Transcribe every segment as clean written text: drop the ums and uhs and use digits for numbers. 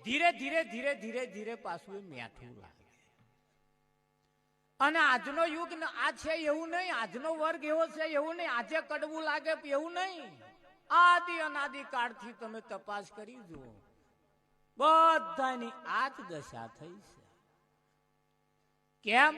ધીરે ધીરે ધીરે ધીરે ધીરે પાછું મીઠું લાગે. અને આજનો યુગ આ છે એવું નહીં, આજનો વર્ગ એવો છે એવું નહીં, આજે કડવું લાગે એવું નહીં. આદિ અનાદિ કાળથી તમે તપાસ કરી જુઓ, બધાની આ જ દશા થઈ છે. કેમ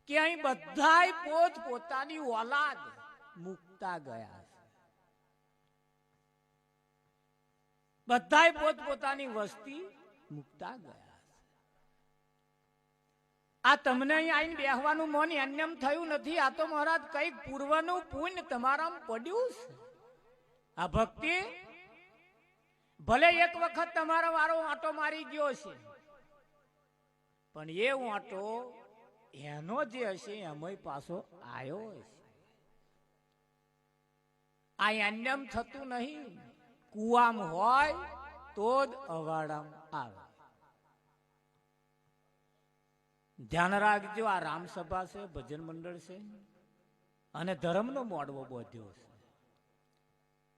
કે અહીં બધાય પોત પોતાની ઓલાદ મુકતા ગયા છે. બધાય પોત પોતાની વસ્તી મુકતા ગયા છે. આ તમને અહીં આવીને બેહવાનું મન એમ થયું નથી. આ તો મહારાજ કઈક પૂર્વનું પુણ્ય તમારામાં પડ્યું છે. આ ભક્તિ ભલે એક વખત તમારો વારો આંટો મારી ગયો છે, પણ એ આંટો એનો જે હશે એમાં પાછો આવ્યો હશે. આ એમ થતું નહીં. કુવામ હોય તો જ અવાડામાં આવે. ધ્યાન રાખજો, આ રામસભા છે, ભજન મંડળ છે અને ધર્મનો મોડવો બોધ્યો છે.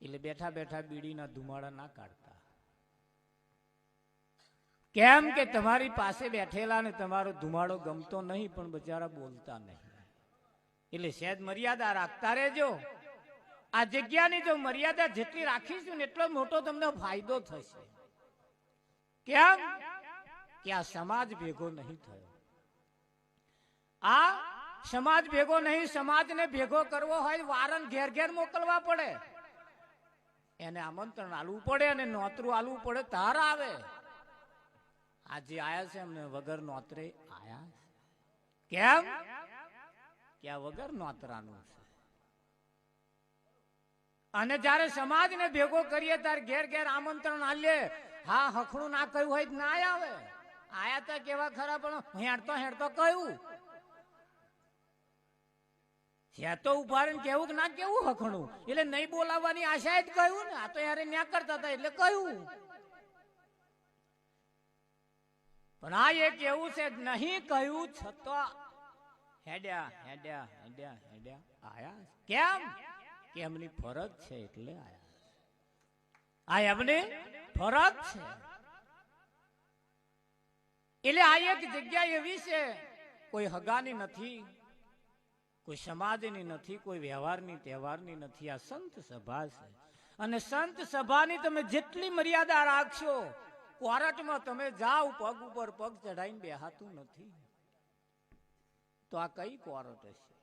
એટલે બેઠા બેઠા બીડીના ધુમાડા ના કાઢતા. કેમ કે તમારી પાસે બેઠેલા ને તમારો ધુમાડો ગમતો નહીં, પણ બચારા બોલતા નહીં. એટલે સહેજ મર્યાદા રાખતા રહેજો. આ જગ્યાની જો મર્યાદા જેટલી રાખીશું ને એટલો મોટો તમને ફાયદો થશે. કેમ કે આ સમાજ ભેગો નહીં થયો. આ સમાજ ભેગો નહીં. સમાજને ભેગો કરવો હોય વારન ઘેર ઘેર મોકલવા પડે, એને આમંત્રણ આલવું પડે અને નોતરું આલવું પડે તાર આવે. આજે આયા છે એમને વગર નોતરે આયા. કેમ કે આ વગર નોતરાનું છે. અને જયારે સમાજને ભેગો કરીએ ત્યારે ઘેર ઘેર આમંત્રણ આલે. હા, હખણું ના કહ્યું હોય ના આવે. આયા તા કેવા ખરા, પણ હેડતો હેડતો કહ્યું. તો ઉભા રહીને કેવું કે ના કેવું હખણું, એટલે નહીં બોલાવવાની આશા જ કહ્યું ને. આ તો યારે ન્યા કરતા હતા એટલે કહ્યું. પણ આ એક એવું છે નહીં કહ્યું છતાં હેડ્યા હેડ્યા હેડ્યા હેડ્યા આયા. કેમ કે એમની ફરજ છે એટલે આયા. આ એમની ફરજ છે. એટલે આ એક જગ્યા એવી છે, કોઈ હગાની નથી, કોઈ સમાજની નથી, કોઈ વ્યવહારની તહેવારની નથી. આ સંત સભા છે. અને સંત સભાની તમે જેટલી મર્યાદા રાખશો, કોરટમાં તમે જાઓ પગ ઉપર પગ ચડાઈને બેહાતું નથી, તો આ કઈ કોરટ હશે?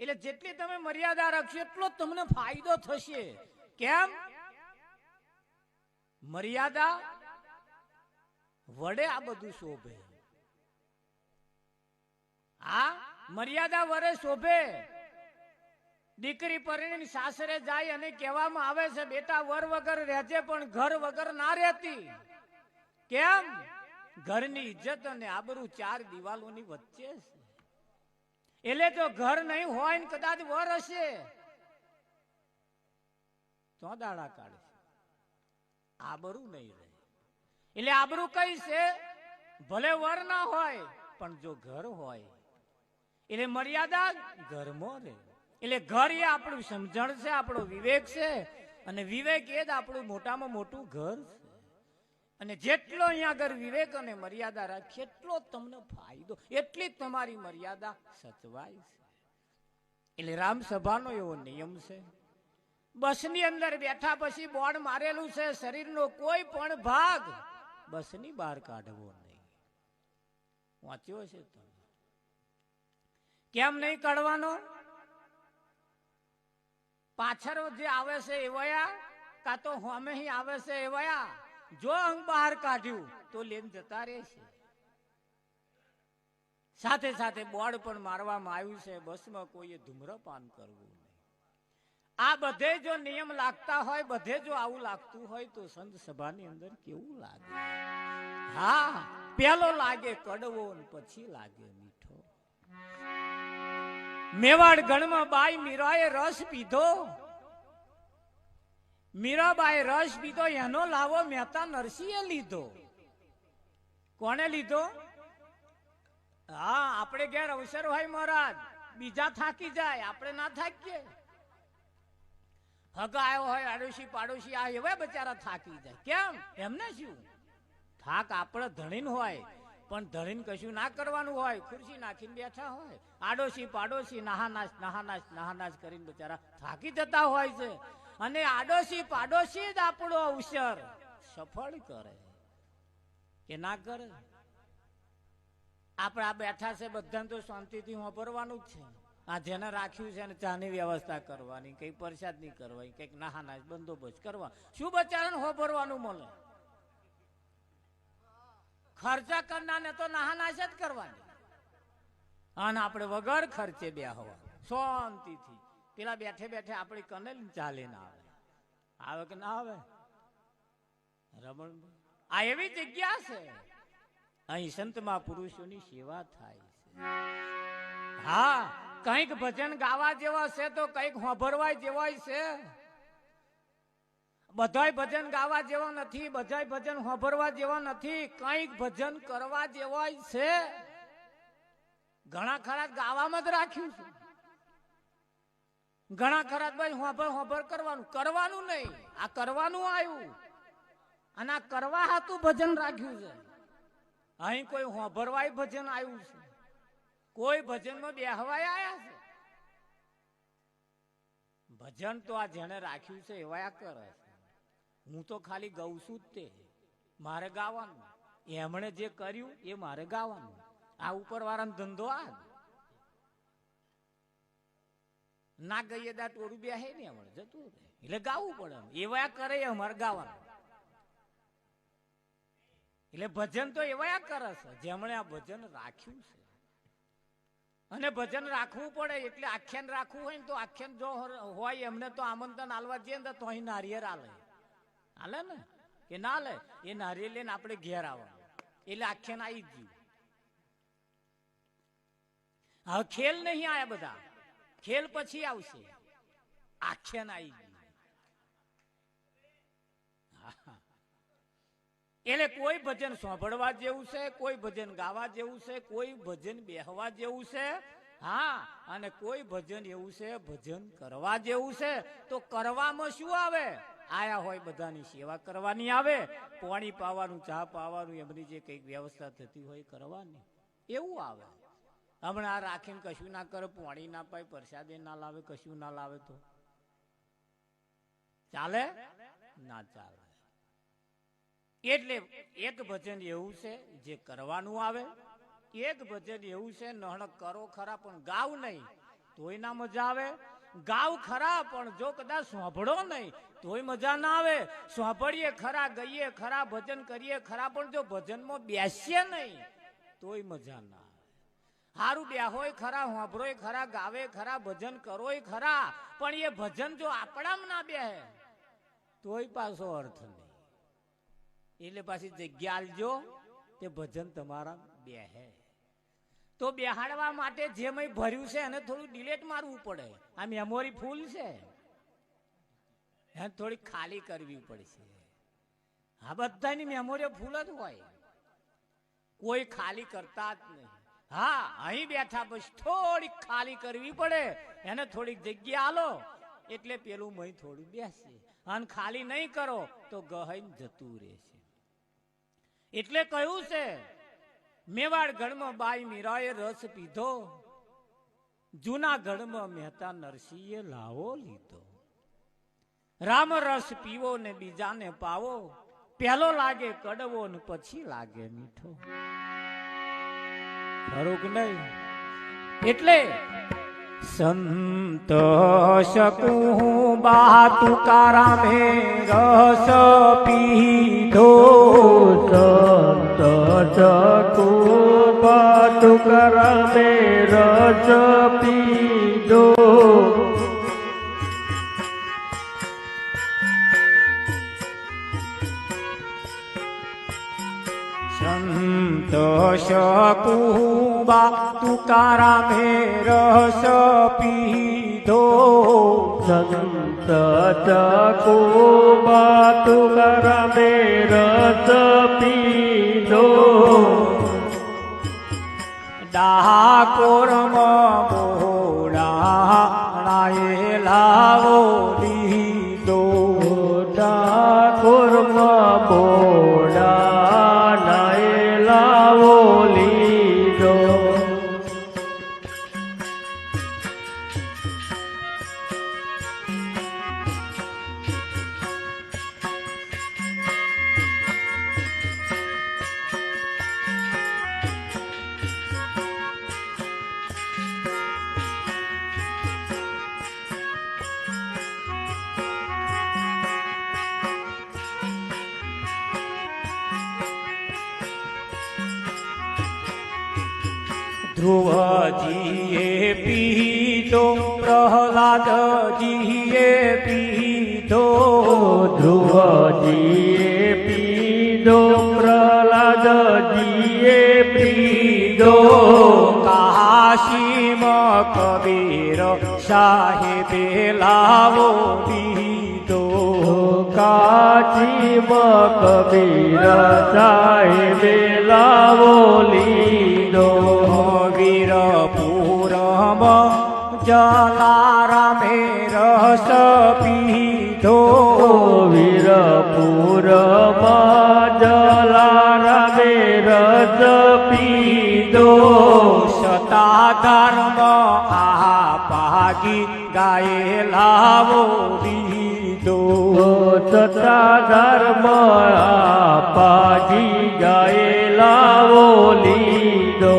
એટલે જેટલી તમે મર્યાદા રાખશો એટલો તમને ફાયદો થશે. કેમ? મર્યાદા વડે આ બધું શોભે. આ મર્યાદા વડે શોભે. દીકરી પરણીને સાસરે જાય અને કહેવામાં આવે છે બેટા વર વગર રહેજે પણ ઘર વગર ના રહેતી. કેમ? ઘરની ઇજ્જત અને આબરૂ ચાર દિવાલોની વચ્ચે છે. એટલે તો ઘર નહીં હોય ને કદાચ વર હશે તો દાડા કાઢે, આબરૂ નહીં રહે. એટલે આબરૂ કઈ છે? ભલે વર ના હોય પણ જો ઘર હોય. એટલે મર્યાદા ઘરમાં રહે. એટલે ઘર એ આપણું સમજણ છે, આપણો વિવેક છે. અને વિવેક એ જ આપણું મોટામાં મોટું ઘર છે. અને જેટલો અહીંયા આગળ વિવેક અને મર્યાદા રાખીએ એટલો તમને ફાયદો, એટલી જ તમારી મર્યાદા સચવાય છે. એટલે રામસભાનો એવો નિયમ છે. બસની અંદર બેઠા પછી બોર્ડ મારેલું છે, શરીરનો કોઈ પણ ભાગ બસની બહાર કાઢવો નહીં. વાંચ્યો છે તમે? કેમ નહીં કાઢવાનો? પાછળ જે આવે છે એ વયા, કા તો હોમે આવે છે એ વયા. જો અંગ બહાર કાઢ્યું તો લેન જતા રહેશે. સાથે સાથે બોર્ડ પણ મારવામાં આવ્યું છે, બસમાં કોઈએ ધૂમ્રપાન કરવું નહીં. આ બધે જો નિયમ લાગતા હોય, બધે જો આવું લાગતું હોય તો સંત સભાની અંદર કેવું લાગે? હા, પેલો લાગે કડવો ને પછી લાગે મીઠો. મેવાડ ગણમાં બાઈ મીરાએ રસ પીધો. મીરાબાઈ રસ પીધો, એનો લાવો મહેતા નરસિંહે લીધો. કોને લીધો? હા, આપણે ઘેર અવસર હોય મહારાજ, બીજા થાકી જાય, આપણે ના થાકીએ. હગાયો હોય આડોશી પાડોશી આ એવા બચારા થાકી જાય. કેમ? એમને શું થાક આપણે ધણીને હોય, પણ ધણીને કશું ના કરવાનું હોય, ખુરશી નાખીને બેઠા હોય, આડોશી પાડોશી નાહાનાશ કરીને બચારા થાકી જતા હોય છે. અને આડોશી પાડોશી જ આપણો અવસર સફળ કરે કે ના કરે? આપણે આ બેઠા છે બધાને તો શાંતિથી વાપરવાનું જ છે. આ જેને રાખ્યું છે ને ચાની વ્યવસ્થા કરવાની, કઈ પ્રસાદ નહીં કરવાની, કઈક નાહાનાશ બંદોબસ્ત કરવા. શું બચારાને વાપરવાનું મળે? ખર્ચા કરનારને તો નાહાનાશ જ કરવાની, અને આપણે વગર ખર્ચે બે હવા શાંતિથી પેલા બેઠે બેઠે આપણી કનેલ ચાલે ના આવે કે ના આવે? રમણ આ એવી જગ્યા છે અહીં સંતમાં પુરુષોની સેવા થાય છે. હા, કઈક ભજન ગાવા જેવા છે તો કઈક હોભરવા જેવા છે. બધાય ભજન ગાવા જેવા નથી, બધાય ભજન હોભરવા જેવા નથી, કઈક ભજન કરવા જેવા છે. ઘણા ખરા ગાવામાં જ રાખ્યું છે, ઘણા ખરા ભાઈ હોભર કરવાનું નહીં. આ કરવાનું આવ્યું, અને આ કરવા હાતું ભજન રાખ્યું છે. અહીં કોઈ હોભરવાય ભજન આવ્યું છે, કોઈ ભજનમાં બેહવાય આયા છે. ભજન તો આ જેને રાખ્યું છે એવા કરે છે. હું તો ખાલી ગઉં છું જ, તે મારે ગાવાનું. એમણે જે કર્યું એ મારે ગાવાનું. આ ઉપર વાળાનો ધંધો આ ના ગઈએ દા ટોળું બે હે ને એમણે જતું રહે, એટલે ગાવું પડે. એવા કરે અમારે ગાવાનું. એટલે ભજન તો એવા કરે છે જેમણે આ ભજન રાખ્યું છે. અને ભજન રાખવું પડે એટલે આખ્યાન રાખવું હોય ને તો આખ્યાન જો હોય એમને તો આમંત્રણ આલવા જઈએ ને તો અહીં નારિયેળ હાલે ને કે ના લે? એ નારિયેળ લઈને આપણે ઘેર આવવાનું, એટલે આખ્યાન આવી જ ગયું. હવે ખેલ નહીં આયા બધા, ખેલ પછી આવશે. આખ્યાન આવી ગયું. એટલે કોઈ ભજન સાંભળવા જેવું છે, કોઈ ભજન ગાવા જેવું છે, કોઈ ભજન બેહવા જેવું છે. હા, અને કોઈ ભજન એવું છે ભજન કરવા જેવું છે. તો કરવામાં શું આવે? આયા હોય બધાની સેવા કરવાની આવે, પાણી પાવાનું, ચા પાવાનું, એમની જે કઈક વ્યવસ્થા થતી હોય કરવાની, એવું આવે. હમણાં આ રાખીને કશું ના કરે, પાણી ના પાય, પ્રસાદે ના લાવે, કશું ના લાવે તો ચાલે? ના ચાલે. એટલે એક ભજન એવું છે જે કરવાનું આવે, એક ભજન એવું છે નહણ કરો ખરા પણ ગાવ નહીં તોય ના મજા આવે. ગાવ ખરા પણ જો કદાચ સાંભળો નહીં તોય મજા ના આવે. સાંભળીએ ખરા, ગઈએ ખરા, ભજન કરીએ ખરા, પણ જો ભજનમાં બેસીએ નહીં તોય મજા ના આવે. હારું બેહોય ખરા, સાંભળોય ખરા, ગાવે ખરા, ભજન કરોય ખરા, પણ એ ભજન જો આપણામાં ના બેહે તોય પાછો અર્થ નહીં. એટલે પાછી જગ્યા આલજો તે ભજન તમારા બેહે. તો બેહાડવા માટે જે મેં ભર્યું છે એને થોડું ડિલેટ મારવું પડે. આ મેમોરી ફૂલ છે, એને થોડી ખાલી કરવી પડશે. આ બધાની મેમોરી ફૂલ જ હોય, કોઈ ખાલી કરતા જ નહીં. હા, અહીં બેઠા પછી થોડીક ખાલી કરવી પડે, એને થોડીક જગ્યા આલો એટલે પેલું મય થોડું બેસે. અને ખાલી નહીં કરો તો ગહાઈને જતું રહેશે. એટલે કહ્યું છે મેવાડ ગઢમાં બાઈ મીરાએ રસ પીધો, જૂનાગઢમાં મહેતા નરસિંહે લાવો લીધો. રામ રસ પીવો ને બીજાને પાવો, પહેલો લાગે કડવો ને પછી લાગે મીઠો. ખરું કે નહીં? એટલે સંત શકું બા તુકારા મે રસ પીધો, સંત શકું બા તુકારા મે રસ પીધો. સંત શકું બા તુકારા મે રસ પીધો, સંત શકું બા તુકારા મે રસ પીધો. ડાકોરમાં મોડાણાએ લાવો લીધો, બોડા નાયેલાવો લીધો ધ્રુવજીએ પીધો પ્રહલાદજીએ પીધો ધ્રુવજીએ પીધો પ્રહલાદજીએ પીધો કાશીમાં કબીર સાહેબે લાવો લીધો કાશીમાં કબીર સાહેબે લાવો લીધો વીરપુરમાં જલારામે રસ પીધો વીરપુરમાં જલારામે રસ પીધો સતાધર્મ આ પાગી ગાયે લાવો લીધો સતા ધર્મ પાજી ગાયે લાવો લીધો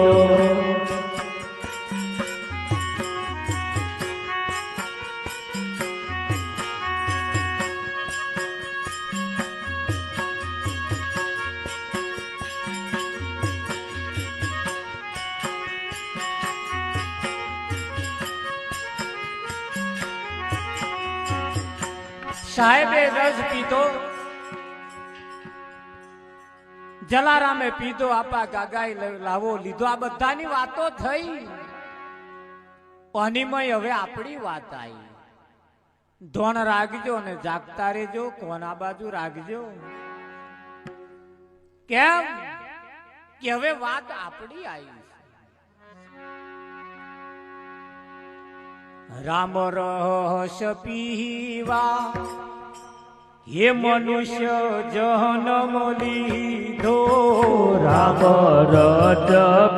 સાહેબે રસ પીધો જલારામે પીધો આપા ગાગાઈ લાવો લીધો આ બધાની વાતો થઈ અનિમય હવે આપણી વાત આવી ધોણ રાખજો ને જાગતા રહેજો કોના બાજુ રાખજો કેમ કે હવે વાત આપણી આવી રામ રસ પીવા હે મનુષ્ય જન્મ લીધો રામ રસ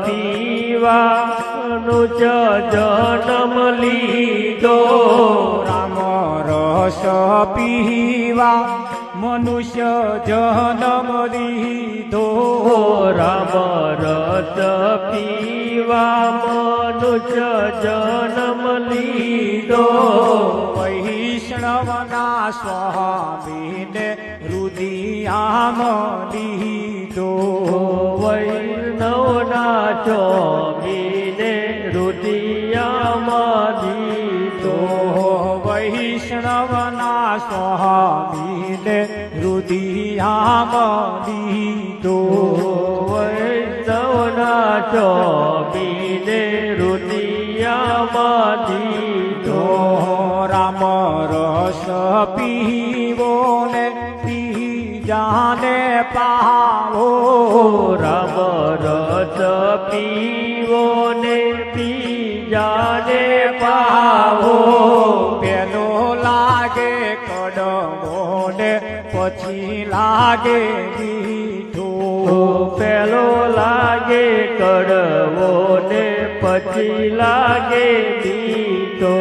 પીવા મનુષ્ય જન્મ લીધો રામ રસ પીવા મનુષ્ય જન્મ લીધો રામ રસ પીવા મનુષ્ય જન્મ લીધો વૈષ્ણવના સ્વામીને રુદિયામ લીધો વૈષ્ણવના સ્વામીને રુદિયામાં લીધો વૈષ્ણવના સ્વામીને રુદિયામ લીધો વૈષ્ણવના સ્વામીને રુદિયામાં લીધો રામ રસ પીવો ને બીજાને પાવો રામ રસ પીવો ને બીજાને પાવો પેલો લાગે કડવો ને પછી લાગે મીઠો પેલો લાગે કડવો ને પછી લાગે મીઠો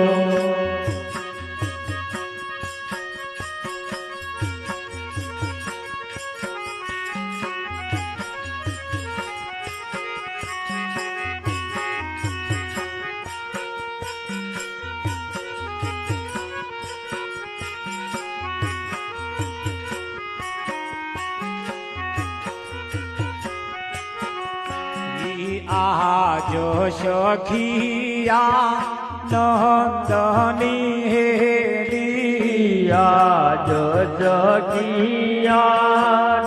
આજ સખિયા નંદની હેરી આજ સખિયા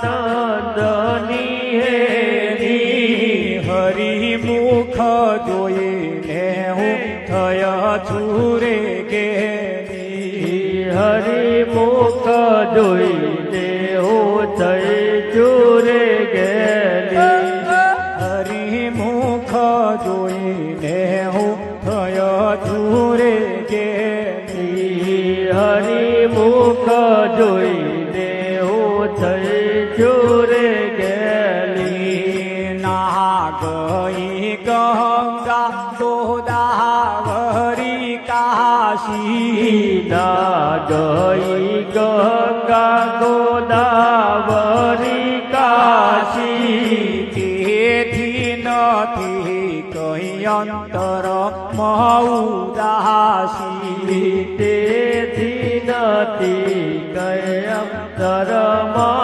નંદની હેરી હરિમુખ જોઈને હું થયા છુરે ગેરી હરિમુખ જોઈને હું થઈ છુરે ગેલી જોઈને હું થયો છુરે ગેલી હરિમુખ જોઈને હું થઈ ચૂરે ગેલી ના ગઈ ગંગા ગોદાવરી કાશી ના ગઈ ગંગા ગોદાવરી કાશી તેથી નથી કઈ અંતર મૌદાસી તેથી નથી કયમ ધર્મ